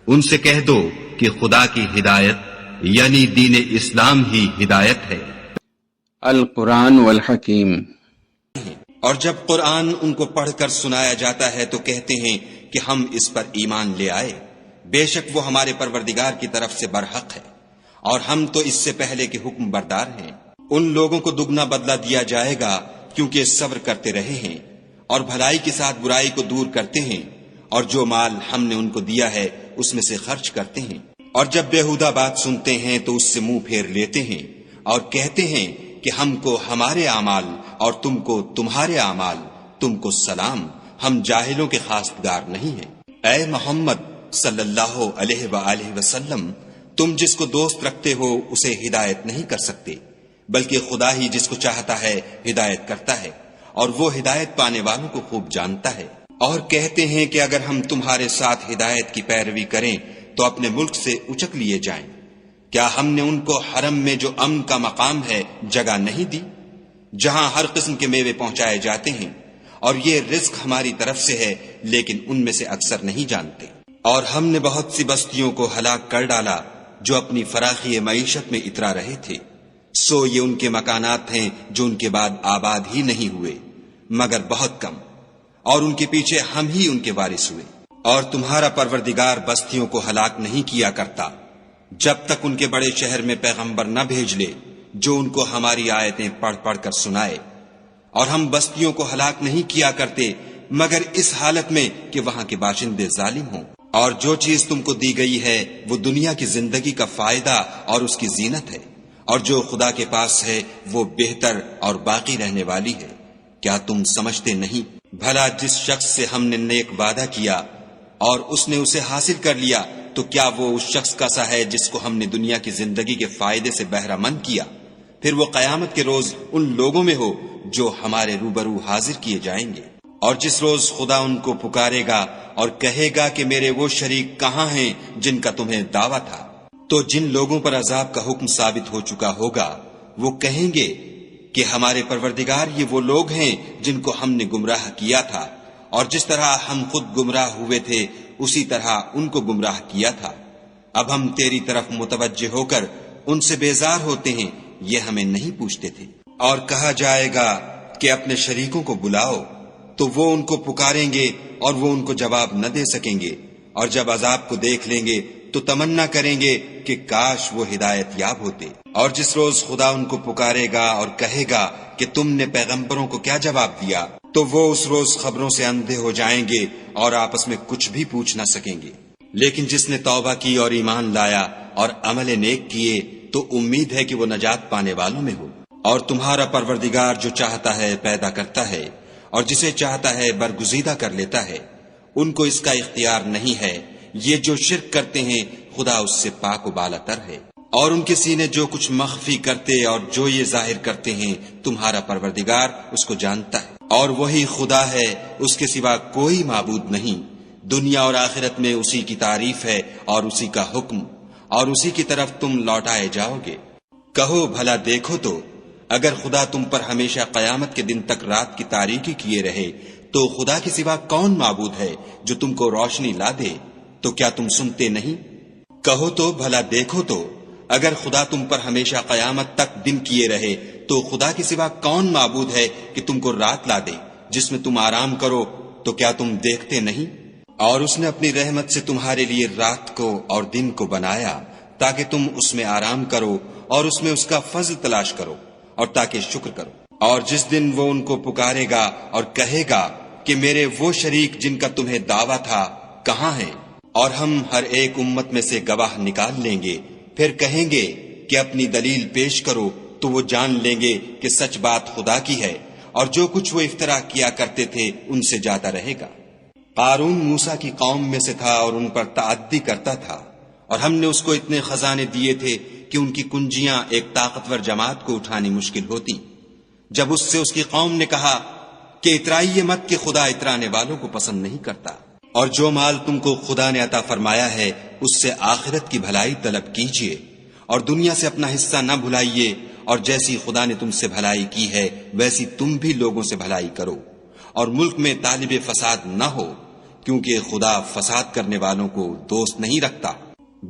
ان سے کہہ دو کہ خدا کی ہدایت یعنی دین اسلام ہی ہدایت ہے۔ القرآن والحکیم۔ اور جب قرآن ان کو پڑھ کر سنایا جاتا ہے تو کہتے ہیں کہ ہم اس پر ایمان لے آئے، بے شک وہ ہمارے پروردگار کی طرف سے برحق ہے، اور ہم تو اس سے پہلے کے حکم بردار ہیں۔ ان لوگوں کو دگنا بدلہ دیا جائے گا کیونکہ صبر کرتے رہے ہیں اور بھلائی کے ساتھ برائی کو دور کرتے ہیں، اور جو مال ہم نے ان کو دیا ہے اس میں سے خرچ کرتے ہیں۔ اور جب بیہودہ بات سنتے ہیں تو اس سے منہ پھیر لیتے ہیں اور کہتے ہیں کہ ہم کو ہمارے اعمال اور تم کو تمہارے اعمال، تم کو سلام، ہم جاہلوں کے خاستگار نہیں ہیں۔ اے محمد صلی اللہ علیہ وآلہ وسلم، تم جس کو دوست رکھتے ہو اسے ہدایت نہیں کر سکتے، بلکہ خدا ہی جس کو چاہتا ہے ہدایت کرتا ہے، اور وہ ہدایت پانے والوں کو خوب جانتا ہے۔ اور کہتے ہیں کہ اگر ہم تمہارے ساتھ ہدایت کی پیروی کریں تو اپنے ملک سے اچک لیے جائیں۔ کیا ہم نے ان کو حرم میں جو امن کا مقام ہے جگہ نہیں دی، جہاں ہر قسم کے میوے پہنچائے جاتے ہیں، اور یہ رزق ہماری طرف سے ہے، لیکن ان میں سے اکثر نہیں جانتے۔ اور ہم نے بہت سی بستیوں کو ہلاک کر ڈالا جو اپنی فراخی معیشت میں اترا رہے تھے، سو یہ ان کے مکانات ہیں جو ان کے بعد آباد ہی نہیں ہوئے مگر بہت کم، اور ان کے پیچھے ہم ہی ان کے وارث ہوئے۔ اور تمہارا پروردگار بستیوں کو ہلاک نہیں کیا کرتا جب تک ان کے بڑے شہر میں پیغمبر نہ بھیج لے جو ان کو ہماری آیتیں پڑھ پڑھ کر سنائے، اور ہم بستیوں کو ہلاک نہیں کیا کرتے مگر اس حالت میں کہ وہاں کے باشندے ظالم ہوں۔ اور جو چیز تم کو دی گئی ہے وہ دنیا کی زندگی کا فائدہ اور اس کی زینت ہے، اور جو خدا کے پاس ہے وہ بہتر اور باقی رہنے والی ہے۔ کیا تم سمجھتے نہیں؟ بھلا جس شخص سے ہم نے نیک وعدہ کیا اور اس نے اسے حاصل کر لیا تو کیا وہ اس شخص کا سا ہے جس کو ہم نے دنیا کی زندگی کے فائدے سے بہرہ مند کیا؟ پھر وہ قیامت کے روز ان لوگوں میں ہو جو ہمارے روبرو حاضر کیے جائیں گے۔ اور جس روز خدا ان کو پکارے گا اور کہے گا کہ میرے وہ شریک کہاں ہیں جن کا تمہیں دعویٰ تھا، تو جن لوگوں پر عذاب کا حکم ثابت ہو چکا ہوگا وہ کہیں گے کہ ہمارے پروردگار یہ وہ لوگ ہیں جن کو ہم نے گمراہ کیا تھا، اور جس طرح ہم خود گمراہ ہوئے تھے اسی طرح ان کو گمراہ کیا تھا۔ اب ہم تیری طرف متوجہ ہو کر ان سے بیزار ہوتے ہیں، یہ ہمیں نہیں پوچھتے تھے۔ اور کہا جائے گا کہ اپنے شریکوں کو بلاؤ، تو وہ ان کو پکاریں گے اور وہ ان کو جواب نہ دے سکیں گے، اور جب عذاب کو دیکھ لیں گے تو تمنا کریں گے کہ کاش وہ ہدایت یاب ہوتے۔ اور جس روز خدا ان کو پکارے گا اور کہے گا کہ تم نے پیغمبروں کو کیا جواب دیا، تو وہ اس روز خبروں سے اندھے ہو جائیں گے اور آپس میں کچھ بھی پوچھ نہ سکیں گے۔ لیکن جس نے توبہ کی اور ایمان لایا اور عمل نیک کیے تو امید ہے کہ وہ نجات پانے والوں میں ہو۔ اور تمہارا پروردگار جو چاہتا ہے پیدا کرتا ہے اور جسے چاہتا ہے برگزیدہ کر لیتا ہے، ان کو اس کا اختیار نہیں ہے۔ یہ جو شرک کرتے ہیں خدا اس سے پاک و بالا تر ہے۔ اور ان کے سینے جو کچھ مخفی کرتے اور جو یہ ظاہر کرتے ہیں تمہارا پروردگار اس کو جانتا ہے۔ اور وہی خدا ہے، اس کے سوا کوئی معبود نہیں۔ دنیا اور آخرت میں اسی کی تعریف ہے اور اسی کا حکم، اور اسی کی طرف تم لوٹائے جاؤ گے۔ کہو بھلا دیکھو تو اگر خدا تم پر ہمیشہ قیامت کے دن تک رات کی تاریکی کیے رہے تو خدا کے سوا کون معبود ہے جو تم کو روشنی لا دے؟ تو کیا تم سنتے نہیں؟ کہو تو بھلا دیکھو تو اگر خدا تم پر ہمیشہ قیامت تک دن کیے رہے تو خدا کے سوا کون معبود ہے کہ تم کو رات لا دے جس میں تم آرام کرو؟ تو کیا تم دیکھتے نہیں؟ اور اس نے اپنی رحمت سے تمہارے لیے رات کو اور دن کو بنایا تاکہ تم اس میں آرام کرو اور اس میں اس کا فضل تلاش کرو اور تاکہ شکر کرو۔ اور جس دن وہ ان کو پکارے گا اور کہے گا کہ میرے وہ شریک جن کا تمہیں دعویٰ تھا کہاں ہیں، اور ہم ہر ایک امت میں سے گواہ نکال لیں گے، پھر کہیں گے کہ اپنی دلیل پیش کرو، تو وہ جان لیں گے کہ سچ بات خدا کی ہے، اور جو کچھ وہ افترا کیا کرتے تھے ان سے جاتا رہے گا۔ قارون موسیٰ کی قوم میں سے تھا اور ان پر تعدی کرتا تھا، اور ہم نے اس کو اتنے خزانے دیے تھے کہ ان کی کنجیاں ایک طاقتور جماعت کو اٹھانی مشکل ہوتی۔ جب اس سے اس کی قوم نے کہا کہ اترائیے مت کہ خدا اترانے والوں کو پسند نہیں کرتا، اور جو مال تم کو خدا نے عطا فرمایا ہے اس سے آخرت کی بھلائی طلب کیجیے، اور دنیا سے اپنا حصہ نہ بھلائیے، اور جیسی خدا نے تم سے بھلائی کی ہے ویسی تم بھی لوگوں سے بھلائی کرو، اور ملک میں طالب فساد نہ ہو، کیونکہ خدا فساد کرنے والوں کو دوست نہیں رکھتا۔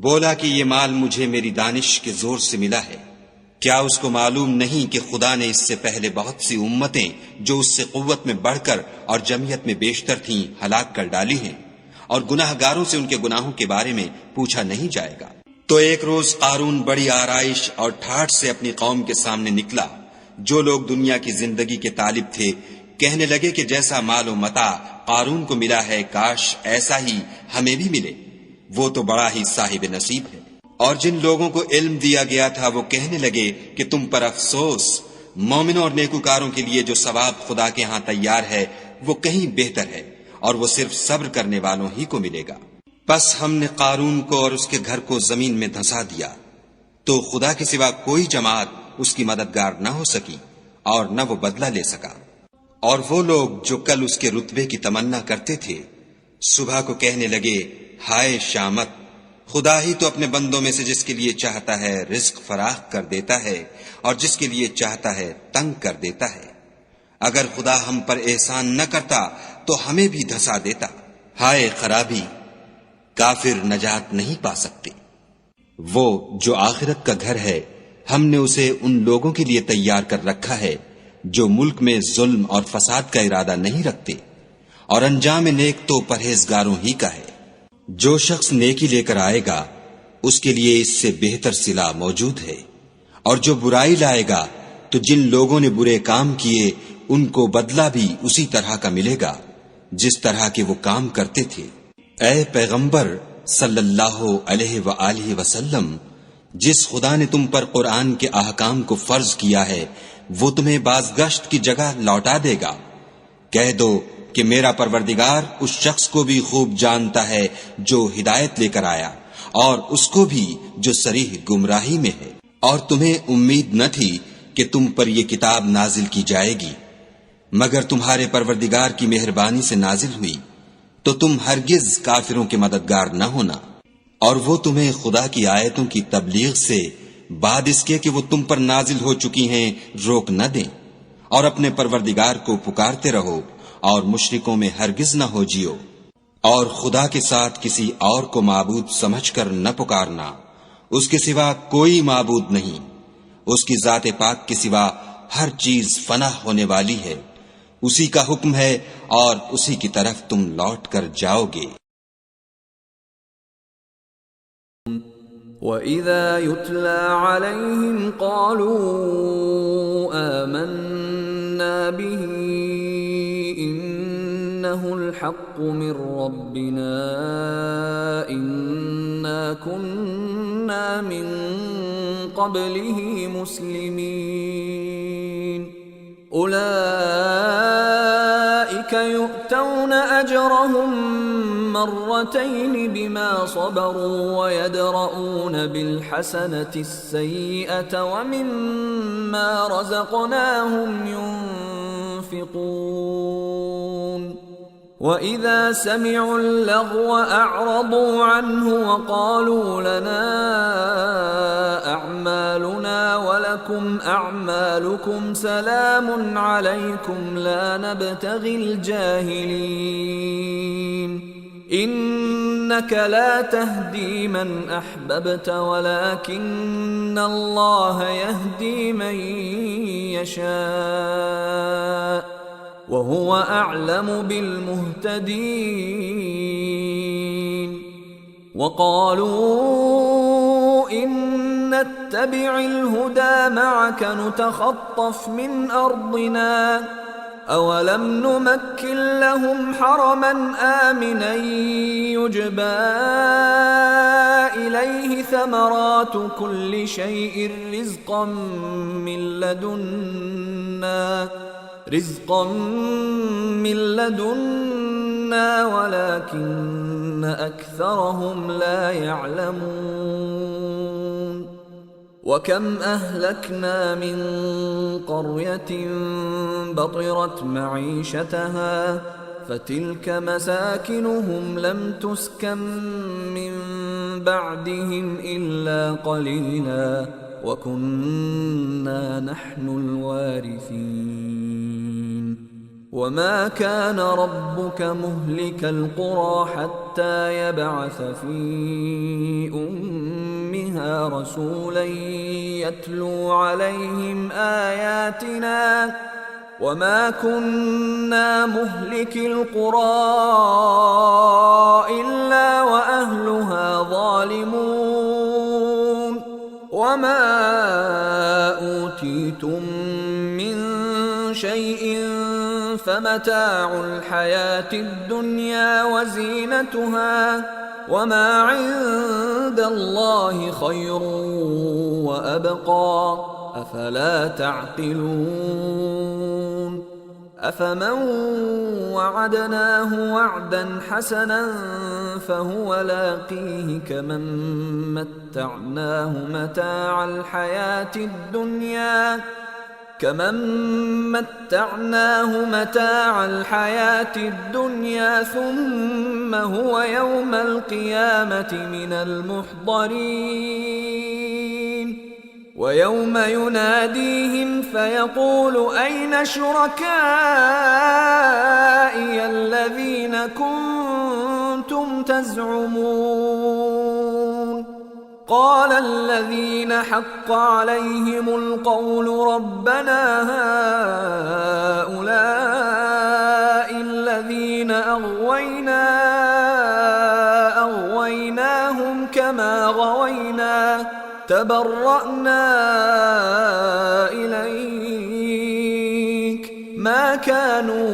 بولا کہ یہ مال مجھے میری دانش کے زور سے ملا ہے، کیا اس کو معلوم نہیں کہ خدا نے اس سے پہلے بہت سی امتیں جو اس سے قوت میں بڑھ کر اور جمعیت میں بیشتر تھیں ہلاک کر ڈالی ہیں، اور گناہ گاروں سے ان کے گناہوں کے بارے میں پوچھا نہیں جائے گا۔ تو ایک روز قارون بڑی آرائش اور ٹھاٹھ سے اپنی قوم کے سامنے نکلا۔ جو لوگ دنیا کی زندگی کے طالب تھے کہنے لگے کہ جیسا مال و متاع قارون کو ملا ہے کاش ایسا ہی ہمیں بھی ملے، وہ تو بڑا ہی صاحب نصیب ہے۔ اور جن لوگوں کو علم دیا گیا تھا وہ کہنے لگے کہ تم پر افسوس، مومنوں اور نیکوکاروں کے لیے جو ثواب خدا کے ہاں تیار ہے وہ کہیں بہتر ہے، اور وہ صرف صبر کرنے والوں ہی کو ملے گا۔ پس ہم نے قارون کو اور اس کے گھر کو زمین میں دھنسا دیا، تو خدا کے سوا کوئی جماعت اس کی مددگار نہ ہو سکی اور نہ وہ بدلہ لے سکا۔ اور وہ لوگ جو کل اس کے رتبے کی تمنا کرتے تھے صبح کو کہنے لگے ہائے شامت، خدا ہی تو اپنے بندوں میں سے جس کے لیے چاہتا ہے رزق فراخ کر دیتا ہے اور جس کے لیے چاہتا ہے تنگ کر دیتا ہے۔ اگر خدا ہم پر احسان نہ کرتا تو ہمیں بھی دھسا دیتا۔ ہائے خرابی، کافر نجات نہیں پا سکتے۔ وہ جو آخرت کا گھر ہے ہم نے اسے ان لوگوں کے لیے تیار کر رکھا ہے جو ملک میں ظلم اور فساد کا ارادہ نہیں رکھتے، اور انجام نیک تو پرہیزگاروں ہی کا ہے۔ جو شخص نیکی لے کر آئے گا اس کے لیے اس سے بہتر صلہ موجود ہے، اور جو برائی لائے گا تو جن لوگوں نے برے کام کیے ان کو بدلہ بھی اسی طرح کا ملے گا جس طرح کے وہ کام کرتے تھے۔ اے پیغمبر صلی اللہ علیہ وآلہ وسلم، جس خدا نے تم پر قرآن کے احکام کو فرض کیا ہے وہ تمہیں بازگشت کی جگہ لوٹا دے گا۔ کہہ دو کہ میرا پروردگار اس شخص کو بھی خوب جانتا ہے جو ہدایت لے کر آیا، اور اس کو بھی جو صریح گمراہی میں ہے۔ اور تمہیں امید نہ تھی کہ تم پر یہ کتاب نازل کی جائے گی مگر تمہارے پروردگار کی مہربانی سے نازل ہوئی، تو تم ہرگز کافروں کے مددگار نہ ہونا۔ اور وہ تمہیں خدا کی آیتوں کی تبلیغ سے بعد اس کے کہ وہ تم پر نازل ہو چکی ہیں روک نہ دیں، اور اپنے پروردگار کو پکارتے رہو اور مشرکوں میں ہرگز نہ ہو جیو، اور خدا کے ساتھ کسی اور کو معبود سمجھ کر نہ پکارنا، اس کے سوا کوئی معبود نہیں، اس کی ذات پاک کے سوا ہر چیز فنا ہونے والی ہے، اسی کا حکم ہے اور اسی کی طرف تم لوٹ کر جاؤ گے۔ وَإِذَا يُتْلَى عَلَيْهِمْ قَالُوا آمَنَّا بِهِ إِنَّهُ الْحَقُّ مِنْ رَبِّنَا إِنَّا كُنَّا مِنْ قَبْلِهِ مُسْلِمِينَ أُولَئِكَ يُؤْتَوْنَ أَجْرَهُمْ مرتين بما صبروا ويدرؤون بالحسنة السيئة ومما رزقناهم ينفقون وإذا سمعوا اللغو أعرضوا عنه وقالوا لنا أعمالنا ولكم أعمالكم سلام عليكم لا نبتغي الجاهلين إنك لا تهدي من أحببت ولكن الله يهدي من يشاء وهو أعلم بالمهتدين وقالوا إن نتبع الهدى معك نتخطف من أرضنا أولم نمكن لهم حرما آمنا يجبى إليه ثمرات كل شيء رزقا من لدنا ولكن أكثرهم لا يعلمون وكم أهلكنا من قرية بطرت معيشتها فتلك مساكنهم لم تسكن من بعدهم إلا قليلا وكنا نحن الوارثين وما كان ربك مهلك القرى حتى يبعث في أمها رسولا يتلو عليهم آياتنا وما كنا مهلك القرى إلا وأهلها ظالمون وما أوتيتم من شيء فمتاع الحياة الدنيا وزينتها وما عند الله خير وأبقى أفلا تعقلون أفمن وعدناه وعدا حسنا فهو لاقيه كمن متعناه متاع الحياة الدنيا ثم هو يوم القيامة من المحضرين ويوم يناديهم فيقول أين شركائي الذين كنتم تزعمون قال الذين حق عليهم القول ربنا هؤلاء الذين أغويناهم كما غوينا تبرأنا إليك ما كانوا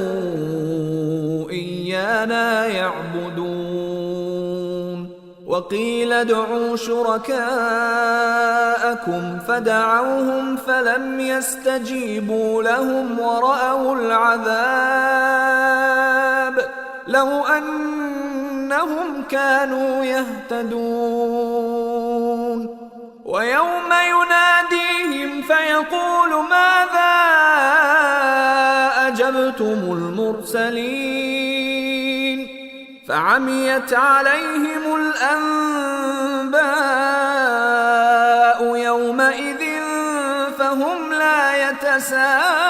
إيانا يعبدون وقيل ادعوا شركاءكم فدعوهم فلم يستجيبوا لهم ورأوا العذاب لو أنهم كانوا يهتدون ويوم يناديهم فيقول ماذا أجبتم المرسلين فعميت عليهم الأنباء يومئذ فهم لا يتساءلون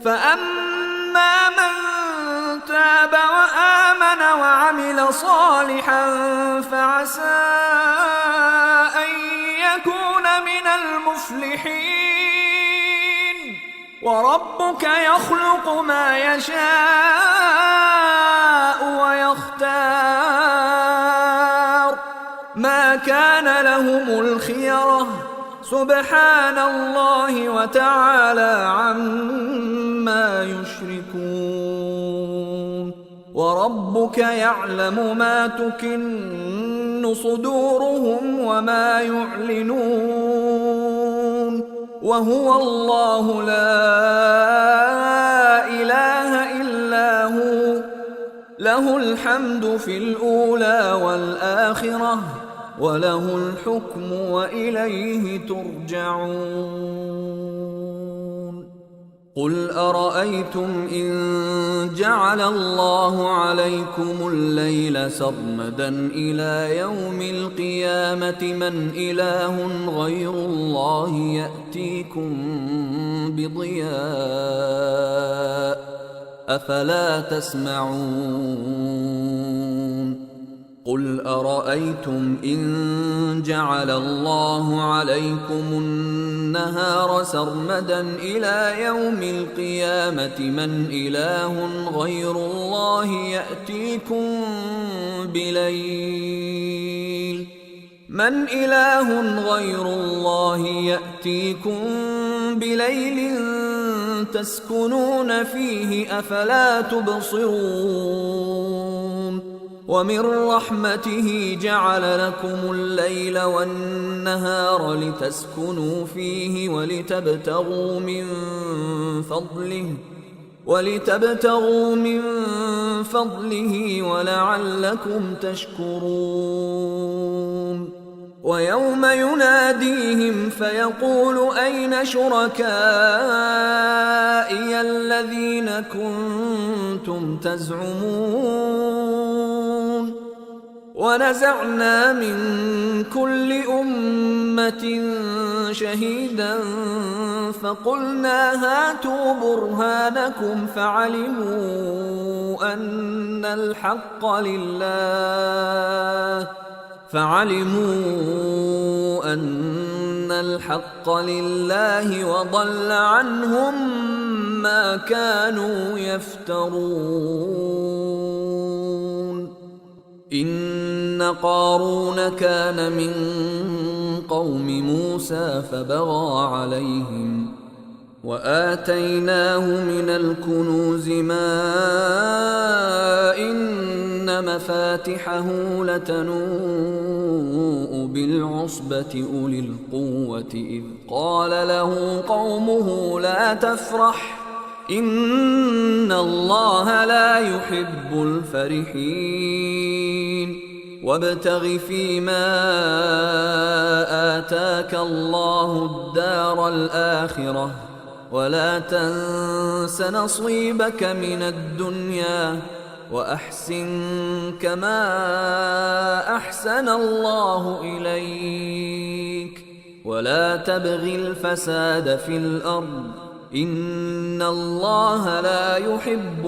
فأما من تاب وآمن وعمل صالحا فعسى أن يكون من المفلحين وربك يخلق ما يشاء ويختار ما كان لهم الخيرة سبحان الله وتعالى عما يشركون وربك يعلم ما تكن صدورهم وما يعلنون وهو الله لا إله إلا هو له الحمد في الأولى والآخرة وله الحكم وإليه ترجعون قل أرأيتم إن جعل الله عليكم الليل سرمدا إلى يوم القيامة من إله غير الله يأتيكم بضياء أفلا تسمعون قل أرأيتم إن جعل الله عليكم النهار سرمدا إلى يوم القيامة من إله غير الله يأتيكم بليل تسكنون فيه أفلا تبصرون ومن رحمته جعل لكم الليل والنهار لتسكنوا فيه ولتبتغوا من فضله ولعلكم تشكرون ويوم يناديهم فيقول أين شركائي الذين كنتم تزعمون ونزعنا من كل أمة شهيدا فقلنا هاتوا برهانكم فعلموا أن الحق لله وضل عنهم ما كانوا يفترون. إن قارون كان من قوم موسى فبغى عليهم وآتيناه من الكنوز ما إن مفاتحه لتنوء بالعصبة أولي القوة إذ قال له قومه لا تفرح إن الله لا يحب الفرحين وابتغ فيما آتاك الله الدار الآخرة ولا تنس نصيبك من الدنيا وأحسن كما أحسن الله إليك ولا تبغ الفساد في الأرض إن الله لا يحب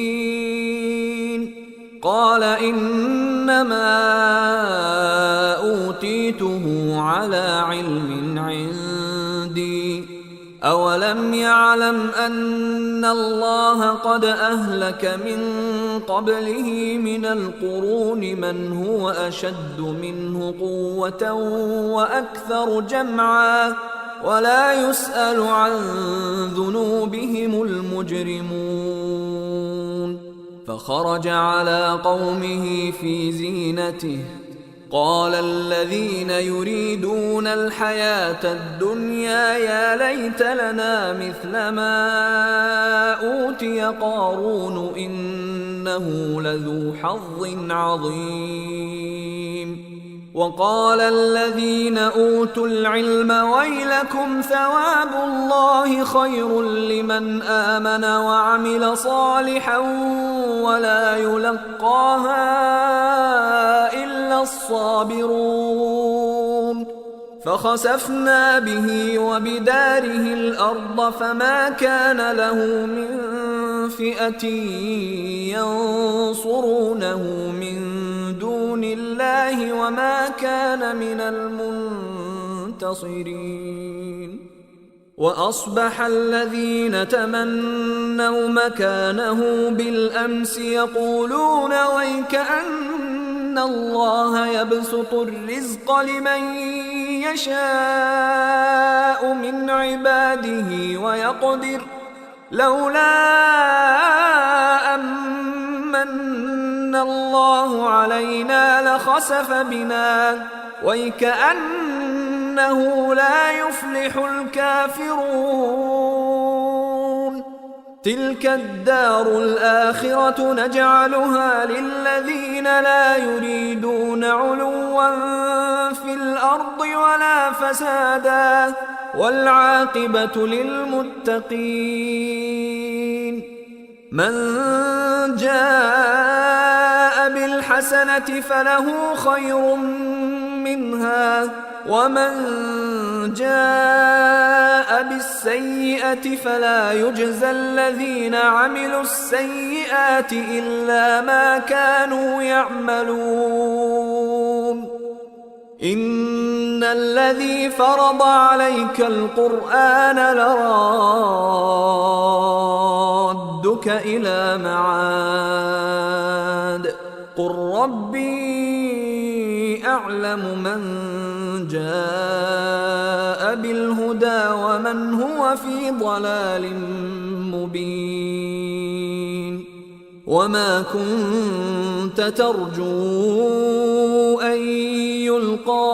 المفسدين. قال إنما أوتيته على علم عندي أولم يعلم أن الله قد أهلك من قبله من القرون من هو أشد منه قوة وأكثر جمعا ولا يسأل عن ذنوبهم المجرمون. فخرج على قومه في زينته قال الذين يريدون الحياة الدنيا يا ليت لنا مثل ما أوتي قارون إنه لذو حظ عظيم. وقال الذين أوتوا العلم ويلكم ثواب الله خير لمن آمن وعمل صالحا ولا يلقاها إلا الصابرون. فخسفنا به وبداره الأرض فما كان له من فئة ينصرونه من دون الله وما كان من المنتصرين. وأصبح الذين تمنوا مكانه بالأمس يقولون ويكأن الله يبسط الرزق لمن يشاء من عباده ويقدر لولا أمن الله علينا لخسف بنا ويكأنه لا يفلح الكافرون. تلك الدار الآخرة نجعلها للذين لا يريدون علوا في الأرض ولا فسادا والعاقبة للمتقين. من جاء بالحسنة فله خير منها ومن جاء بالسيئة فلا يجزى الذين عملوا السيئات إلا ما كانوا يعملون. إن الذي فرض عليك القرآن لرادك إلى معاد قل ربي أعلم من جاء بالهدى ومن هو في ضلال مبين. وما كنت ترجو أن يلقى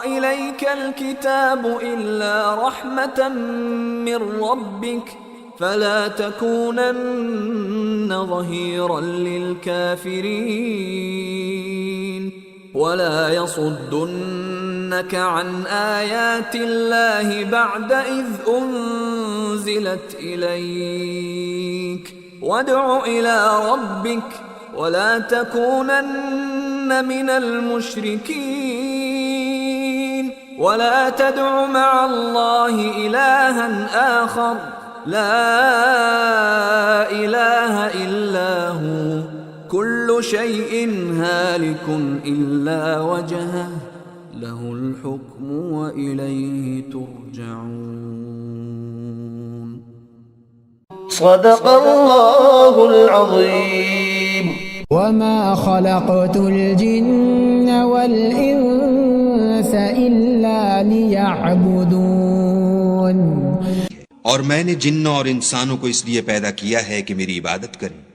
إليك الكتاب إلا رحمة من ربك فلا تكونن ظهيرا للكافرين. ولا يصدنك عن آيات الله بعد إذ أنزلت إليك وادع إلى ربك ولا تكونن من المشركين ولا تدع مع الله إلها آخر لا إله إلا هو كل شيء هالك إلا وجهه له الحكم وإليه ترجعون. صدق الله العظيم. وما خلقت الجن والإنس إلا ليعبدون. और मैंने जिन्न और इंसानों को इसलिए पैदा किया है कि मेरी इबादत करें।